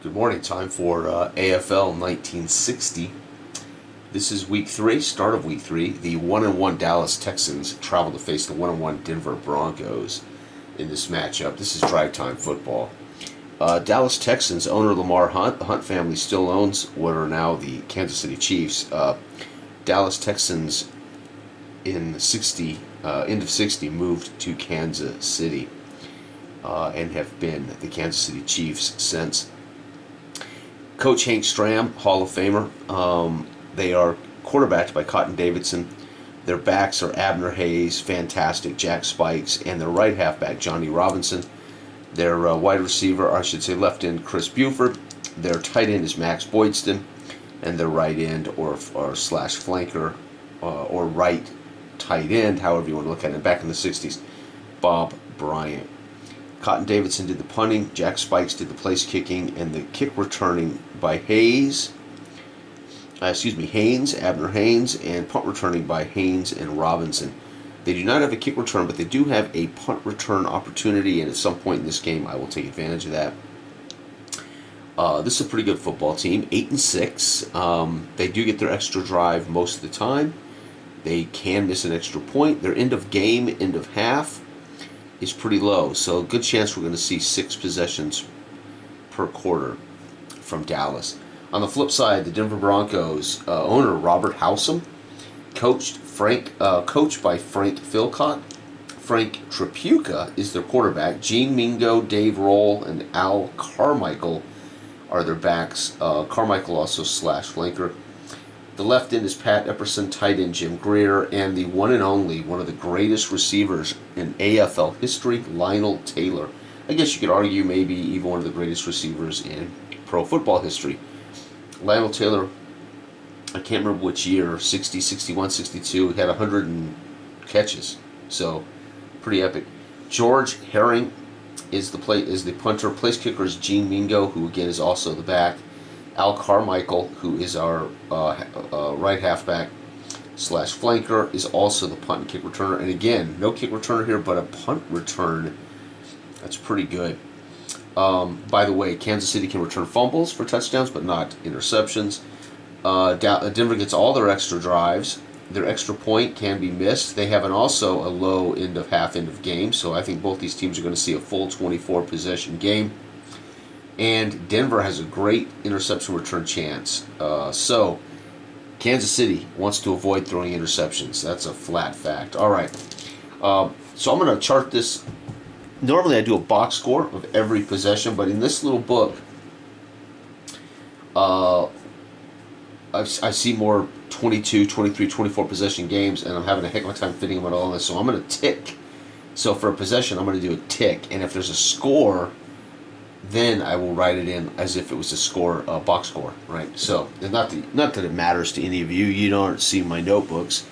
Good morning. Time for AFL 1960. This is week 3, start of week 3. The 1-1 Dallas Texans travel to face the 1-1 Denver Broncos in this matchup. This is drive time football. Dallas Texans owner Lamar Hunt. The Hunt family still owns what are now the Kansas City Chiefs. Dallas Texans in end of 60 moved to Kansas City and have been the Kansas City Chiefs since. Coach Hank Stram, Hall of Famer. They are quarterbacked by Cotton Davidson. Their backs are Abner Hayes, fantastic, Jack Spikes, and their right halfback, Johnny Robinson. Their wide receiver, or I should say left end, Chris Buford. Their tight end is Max Boydston. And their right end or slash flanker or right tight end, however you want to look at it, back in the 60s, Bob Bryant. Cotton Davidson did the punting, Jack Spikes did the place kicking, and the kick returning by Haynes, Abner Haynes, and punt returning by Haynes and Robinson. They do not have a kick return, but they do have a punt return opportunity, and at some point in this game, I will take advantage of that. This is a pretty good football team, 8-6. They do get their extra drive most of the time. They can miss an extra point. Their end of game, end of half is pretty low, so good chance we're going to see 6 possessions per quarter from Dallas. On the flip side, the Denver Broncos owner Robert Howsam, coached by Frank Philcott. Frank Tripucka is their quarterback. Gene Mingo, Dave Roll, and Al Carmichael are their backs. Carmichael also slash flanker. The left end is Pat Epperson, tight end Jim Greer, and the one and only, one of the greatest receivers in AFL history, Lionel Taylor. I guess you could argue maybe even one of the greatest receivers in pro football history. Lionel Taylor, I can't remember which year, 60, 61, 62, had 100 catches, so pretty epic. George Herring is the punter. Place kicker is Gene Mingo, who again is also the back. Al Carmichael, who is our right halfback slash flanker, is also the punt and kick returner. And again, no kick returner here, but a punt return. That's pretty good. By the way, Kansas City can return fumbles for touchdowns, but not interceptions. Denver gets all their extra drives. Their extra point can be missed. They have also a low end of half end of game, so I think both these teams are going to see a full 24 possession game. And Denver has a great interception return chance. So Kansas City wants to avoid throwing interceptions. That's a flat fact. All right. So I'm going to chart this. Normally I do a box score of every possession, but in this little book, I see more 22, 23, 24 possession games, and I'm having a heck of a time fitting them at all in this. So I'm going to tick. So for a possession, I'm going to do a tick. And if there's a score, then I will write it in as if it was a box score, right? So, not that it matters to any of you. You don't see my notebooks,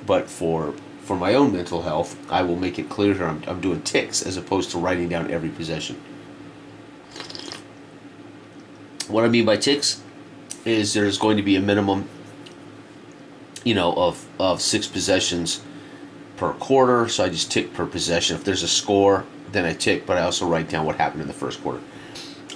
but for my own mental health, I will make it clear here I'm doing ticks as opposed to writing down every possession. What I mean by ticks is there's going to be a minimum, of 6 possessions per quarter. So I just tick per possession. If there's a score, then I tick, but I also write down what happened in the first quarter.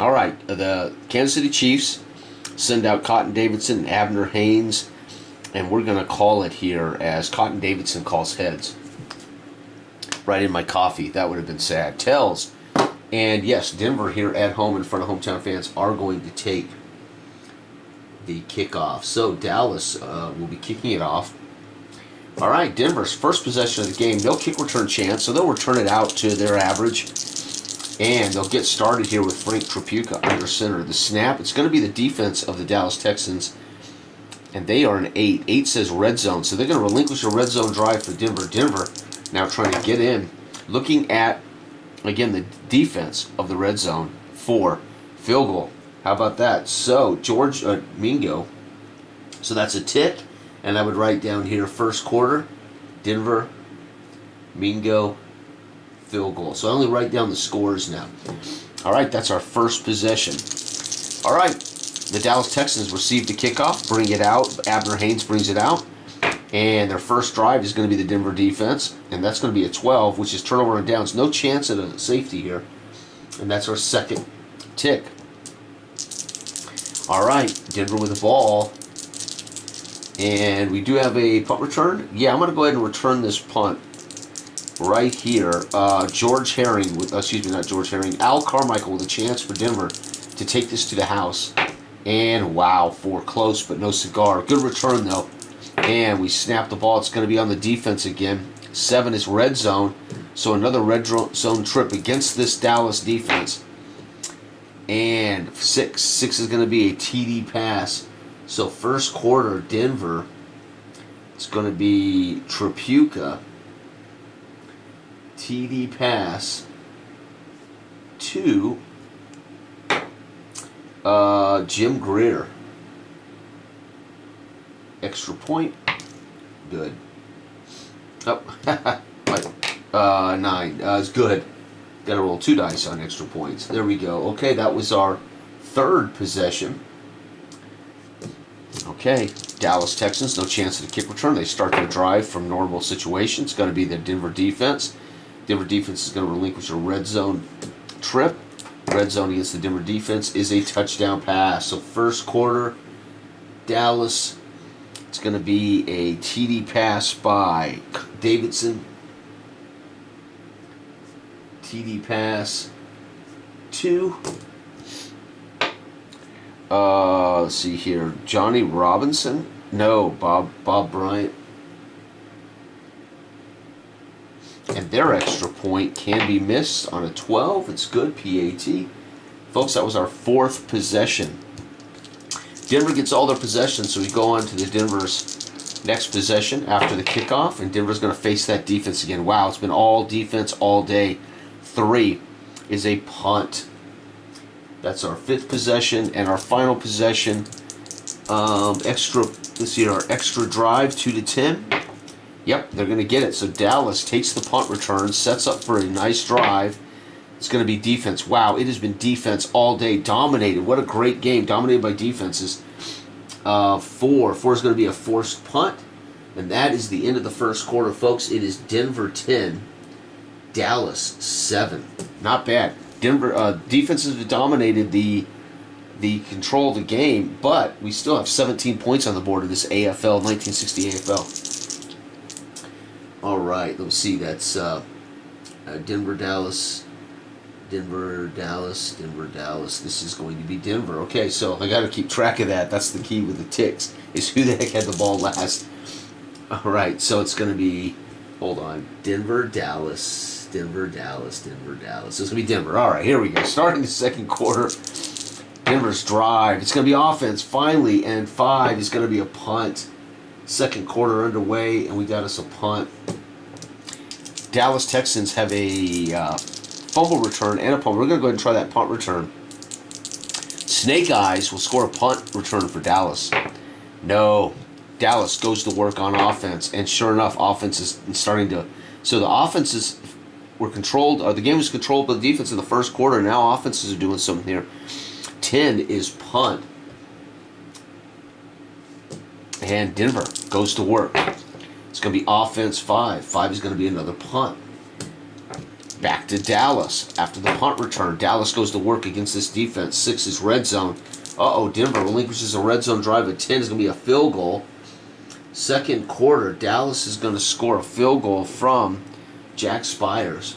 All right, the Kansas City Chiefs send out Cotton Davidson and Abner Haynes, and we're going to call it here as Cotton Davidson calls heads. Right in my coffee. That would have been sad. Tails. And yes, Denver here at home in front of hometown fans are going to take the kickoff. So Dallas will be kicking it off. All right, Denver's first possession of the game, no kick return chance, so they'll return it out to their average, and they'll get started here with Frank Tripucka under center. The snap, it's going to be the defense of the Dallas Texans, and they are an 8. 8 says red zone, so they're going to relinquish a red zone drive for Denver. Denver now trying to get in, looking at, again, the defense of the red zone for field goal. How about that? So, George Mingo, so that's a tick. And I would write down here first quarter, Denver, Mingo, field goal. So I only write down the scores now. All right, that's our first possession. All right, the Dallas Texans receive the kickoff, bring it out. Abner Haynes brings it out. And their first drive is going to be the Denver defense. And that's going to be a 12, which is turnover and downs. No chance at a safety here. And that's our second tick. All right, Denver with the ball. And we do have a punt return. Yeah, I'm going to go ahead and return this punt right here. George Herring, excuse me, not George Herring, Al Carmichael with a chance for Denver to take this to the house. And wow, for close but no cigar. Good return though. And we snap the ball. It's going to be on the defense again. 7 is red zone. So another red zone trip against this Dallas defense. And 6 is going to be a TD pass. So first quarter, Denver, it's going to be Tripucka. TD pass to Jim Greer. Extra point. Good. Oh, 9. It's good. Got to roll 2 dice on extra points. There we go. Okay, that was our third possession. Okay, Dallas Texans, no chance at a kick return. They start their drive from normal situation. It's going to be the Denver defense. Denver defense is going to relinquish a red zone trip. Red zone against the Denver defense is a touchdown pass. So first quarter, Dallas, it's going to be a TD pass by Davidson. TD pass to, let's see here, Johnny Robinson? No, Bob Bryant. And their extra point can be missed on a 12. It's good, PAT. Folks, that was our fourth possession. Denver gets all their possessions, so we go on to the Denver's next possession after the kickoff, and Denver's going to face that defense again. Wow, it's been all defense all day. 3 is a punt. That's our fifth possession, and our final possession. Let's see, our extra drive, 2-10. Yep, they're going to get it. So Dallas takes the punt return, sets up for a nice drive. It's going to be defense. Wow, it has been defense all day. Dominated. What a great game. Dominated by defenses. 4. 4 is going to be a forced punt. And that is the end of the first quarter, folks. It is Denver 10, Dallas 7. Not bad. Denver defenses have dominated the control of the game, but we still have 17 points on the board of this AFL, 1960 AFL. All right, let's see. That's Denver, Dallas, Denver, Dallas, Denver, Dallas. This is going to be Denver. Okay, so I got to keep track of that. That's the key with the ticks, is who the heck had the ball last. All right, so it's going to be, hold on, Denver, Dallas, Denver, Dallas, Denver, Dallas. So it's going to be Denver. All right, here we go. Starting the second quarter, Denver's drive. It's going to be offense, finally, and 5 is going to be a punt. Second quarter underway, and we got us a punt. Dallas Texans have a fumble return and a punt. We're going to go ahead and try that punt return. Snake Eyes will score a punt return for Dallas. No. Dallas goes to work on offense, and sure enough, offense is starting to... So the offenses were controlled... the game was controlled by the defense in the first quarter. Now offenses are doing something here. 10 is punt. And Denver goes to work. It's going to be offense 5. 5 is going to be another punt. Back to Dallas after the punt return. Dallas goes to work against this defense. 6 is red zone. Uh-oh, Denver relinquishes a red zone drive at 10. Is going to be a field goal. Second quarter, Dallas is going to score a field goal from Jack Spires.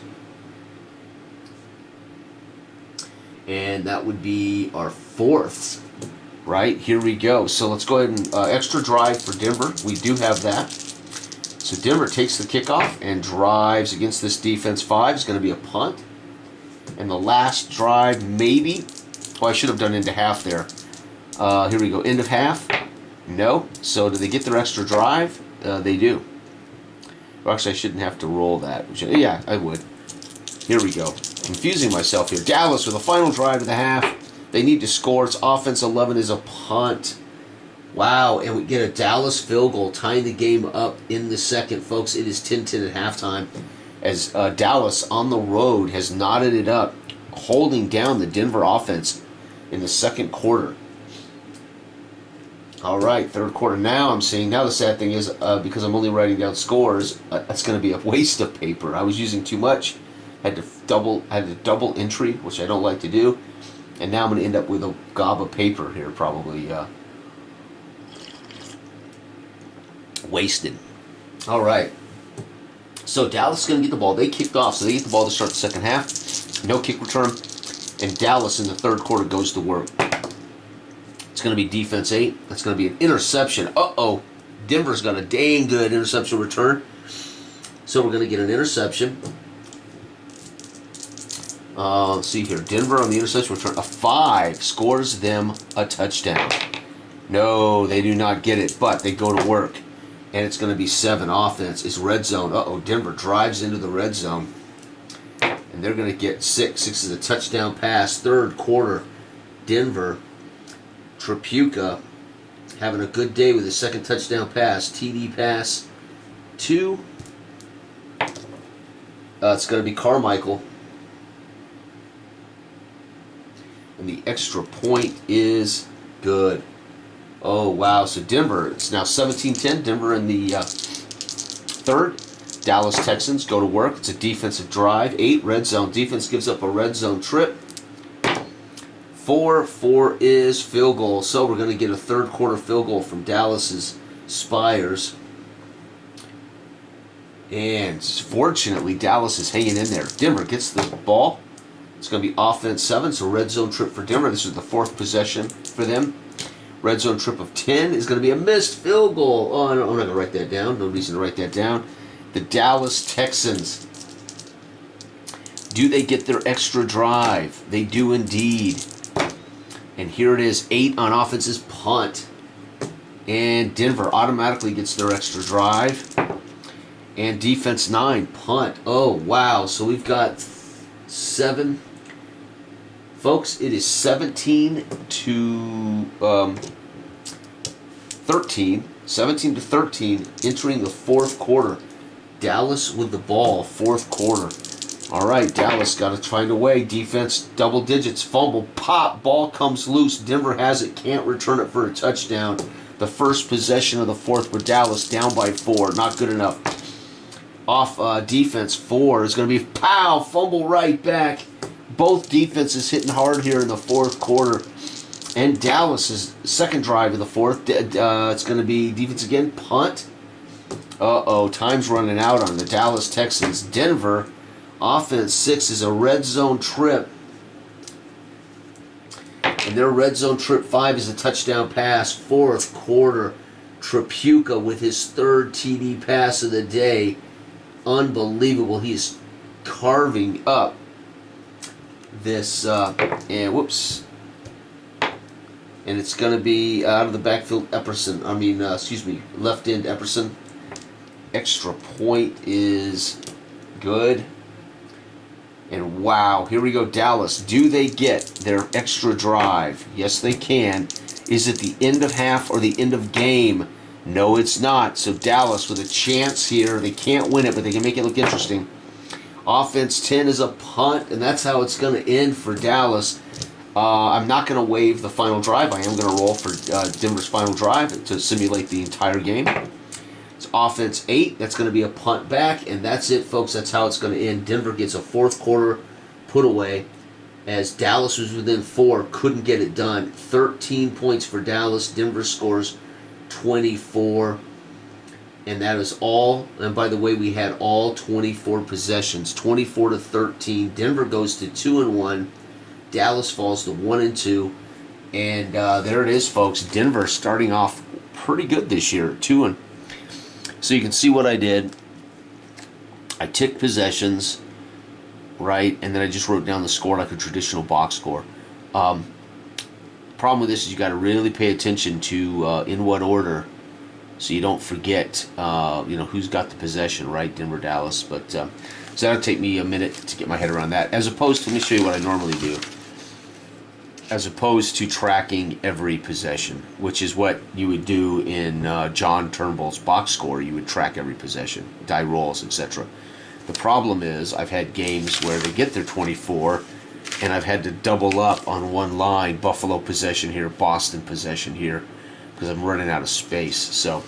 And that would be our fourth. Right, here we go. So let's go ahead and extra drive for Denver. We do have that. So Denver takes the kickoff and drives against this defense. 5 is going to be a punt. And the last drive, maybe. Oh, I should have done into half there. Here we go. End of half. No. So do they get their extra drive? They do. Well, actually, I shouldn't have to roll that. Yeah, I would. Here we go. Confusing myself here. Dallas with a final drive of the half. They need to score. It's offense 11 is a punt. Wow, and we get a Dallas field goal tying the game up in the second, folks. It is 10-10 at halftime as Dallas on the road has knotted it up, holding down the Denver offense in the second quarter. All right, third quarter. Now I'm seeing, now the sad thing is, because I'm only writing down scores, that's going to be a waste of paper. I was using too much. Had to double entry, which I don't like to do. And now I'm going to end up with a gob of paper here, probably wasted. All right. So Dallas is going to get the ball. They kicked off, so they get the ball to start the second half. No kick return. And Dallas in the third quarter goes to work. It's going to be defense 8. That's going to be an interception. Uh-oh. Denver's got a dang good interception return. So we're going to get an interception. Let's see here. Denver on the interception return. A 5 scores them a touchdown. No, they do not get it, but they go to work. And it's going to be 7 offense. It's red zone. Uh-oh, Denver drives into the red zone. And they're going to get 6. 6 is a touchdown pass. Third quarter, Denver. Trapuka having a good day with his second touchdown pass. TD pass to... it's going to be Carmichael. And the extra point is good. Oh, wow. So Denver, it's now 17-10. Denver in the third. Dallas Texans go to work. It's a defensive drive. 8, red zone. Defense gives up a red zone trip. 4 is field goal. So we're going to get a third quarter field goal from Dallas's Spires. And fortunately, Dallas is hanging in there. Denver gets the ball. It's going to be offense 7, so red zone trip for Denver. This is the 4th possession for them. Red zone trip of 10 is going to be a missed field goal. Oh, I'm not going to write that down. No reason to write that down. The Dallas Texans. Do they get their extra drive? They do indeed. And here it is, 8 on offense's punt. And Denver automatically gets their extra drive. And defense 9, punt. Oh, wow. So we've got 7. Folks, it is 17 to 13. 17 to 13 entering the fourth quarter. Dallas with the ball, fourth quarter. All right, Dallas got to find a way. Defense, double digits, fumble, pop, ball comes loose. Denver has it, can't return it for a touchdown. The first possession of the fourth for Dallas, down by 4. Not good enough. Off defense, 4 is going to be pow, fumble right back. Both defenses hitting hard here in the fourth quarter. And Dallas's second drive of the fourth, it's going to be defense again, punt. Uh-oh, time's running out on the Dallas Texans. Denver, offense 6 is a red zone trip. And their red zone trip 5 is a touchdown pass. Fourth quarter, Trapuka with his third TD pass of the day. Unbelievable. He's carving up this, and whoops. And it's going to be out of the backfield, Epperson. Left end Epperson. Extra point is good. And wow, here we go, Dallas. Do they get their extra drive? Yes, they can. Is it the end of half or the end of game? No, it's not. So Dallas with a chance here. They can't win it, but they can make it look interesting. Offense 10 is a punt, and that's how it's going to end for Dallas. I'm not going to waive the final drive. I am going to roll for Denver's final drive to simulate the entire game. It's offense 8. That's going to be a punt back, and that's it, folks. That's how it's going to end. Denver gets a fourth quarter put away as Dallas was within 4, couldn't get it done. 13 points for Dallas. Denver scores 24. And that is all. And by the way, we had all 24 possessions. 24 to 13. Denver goes to 2-1. Dallas falls to 1-2. And there it is, folks. Denver starting off pretty good this year. 2-1. So you can see what I did. I ticked possessions, right? And then I just wrote down the score like a traditional box score. Problem with this is you got to really pay attention to in what order, so you don't forget, who's got the possession, right? Denver, Dallas. But so that'll take me a minute to get my head around that. As opposed to, let me show you what I normally do. As opposed to tracking every possession, which is what you would do in John Turnbull's box score. You would track every possession, die rolls, etc. The problem is I've had games where they get their 24, and I've had to double up on one line. Buffalo possession here, Boston possession here, because I'm running out of space. So,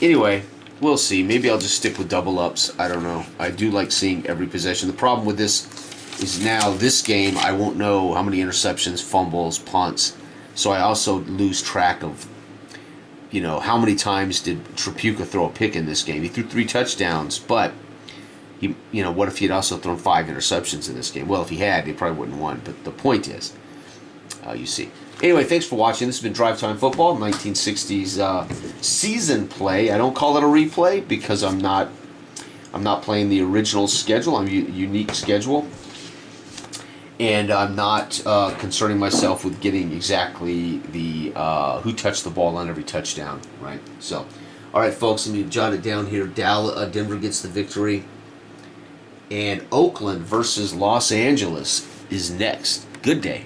anyway, we'll see. Maybe I'll just stick with double ups. I don't know. I do like seeing every possession. The problem with this is now this game I won't know how many interceptions, fumbles, punts. So I also lose track of, how many times did Tripucka throw a pick in this game? He threw 3 touchdowns, but what if he had also thrown 5 interceptions in this game? Well, if he had, he probably wouldn't have won. But the point is, you see. Anyway, thanks for watching. This has been Drive Time Football, 1960s season play. I don't call it a replay because I'm not playing the original schedule. I'm a unique schedule. And I'm not concerning myself with getting exactly the who touched the ball on every touchdown, right? So, all right, folks, let me jot it down here. Denver gets the victory. And Oakland versus Los Angeles is next. Good day.